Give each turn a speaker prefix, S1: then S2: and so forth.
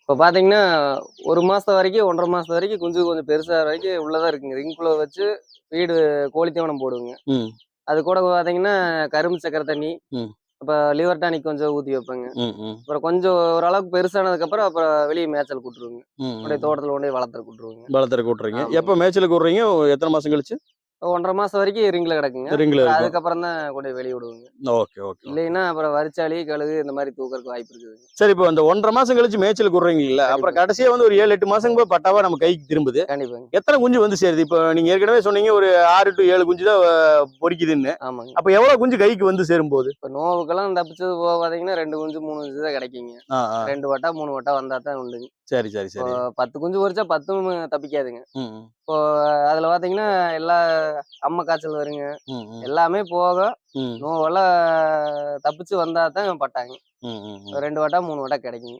S1: இப்ப பாத்தீங்கன்னா, 1 மாசம் வரைக்கும் 1 1/2 மாசம் வரைக்கும் குஞ்சு கொஞ்சம் பெருசாகுற வரைக்கும் உள்ள தான் இருக்குங்க. ரிங்குக்குள்ள வச்சு ஃபீடு கோழி தீவனம் போடுவேங்க.
S2: ம்.
S1: அது கூட பாத்தீங்கன்னா, கரும்பு சக்கரை தண்ணி,
S2: ம்.
S1: அப்ப லிவர் டானிக் கொஞ்சம் ஊத்தி வைப்பேங்க.
S2: ம். ம்.
S1: அப்புறம் கொஞ்சம் ஓரளவுக்கு பெருசானதுக்கப்புறம், அப்புறம் வெளிய மேய்ச்சலுக்கு விட்டுருவேங்க.
S2: ம்.
S1: கொண்டோய்
S2: ம்.
S1: தோட்டத்துல கொண்டோய் வளர்த்தறக்கு விட்டுருவேங்க.
S2: வளர்த்தறக்கு விட்டுறீங்க.
S1: ஆமாங்க.
S2: எப்ப மேய்ச்சலுக்கு விடுறீங்க? எத்தன மாசம் கழிச்சு?
S1: 1 1/2 மாசம் வரைக்கும் ரிங்ல கிடக்குங்க.
S2: ரிங்ல
S1: அப்புறம்
S2: இருக்கும்.
S1: அதுக்கப்புறம் தான் கொண்டோய் வெளிய விடுவேங்க.
S2: Okay, okay, okay.
S1: இல்லைன்னா, அப்புறம் வரிச்சாளி, கழுகு இந்த மாரி தூக்கறக்கு வாய்ப்பு இருக்குதுங்க.
S2: சரி, இப்போ அந்த 1 1/2 மாசம் கழிச்சு மேய்ச்சலுக்கு விடுறீங்கல்ல, அப்புறம்
S1: கண்டிப்பாங்க.
S2: கடைசியா வந்து ஒரு 7, 8 மாசம் போய் பட்டாவா நம்ம கைக்கு திரும்புது.
S1: கண்டிப்பாங்க.
S2: எத்தன குஞ்சு வந்து சேருது? இப்போ நீங்க ஏற்கனவே சொன்னீங்க ஒரு 6 டூ 7 குஞ்சு தான் பொரிக்குதுன்னு.
S1: ஆமாங்க.
S2: அப்ப எவ்வளவு குஞ்சு கைக்கு வந்து சேரும்போது?
S1: இப்ப நோவுக்கெல்லாம் தப்பிச்சது போக பாத்தீங்கன்னா, 2 குஞ்சு, 3 குஞ்சு தான் கிடைக்குங்க.
S2: ஆ, ஆ.
S1: 2 வட்டா, 3 வட்டா வந்தா தான் உண்டுங்க.
S2: சரி, சரி,
S1: இப்போ
S2: சரி.
S1: 10 குஞ்சு பொரிச்சா 10ம் தப்பிக்காதுங்க.
S2: ம்.
S1: இப்போ அதுல பாத்தீங்கன்னா, எல்லா அம்மை காய்ச்சல் வருங்க.
S2: ம். ம்.
S1: எல்லாமே போக
S2: ம்.
S1: நோவெல்லாம் தப்பிச்சு வந்தா தான் பட்டாங்க.
S2: ம். ம். ம்.
S1: 2 வட்டா, 3 வட்டா கிடைக்குங்க.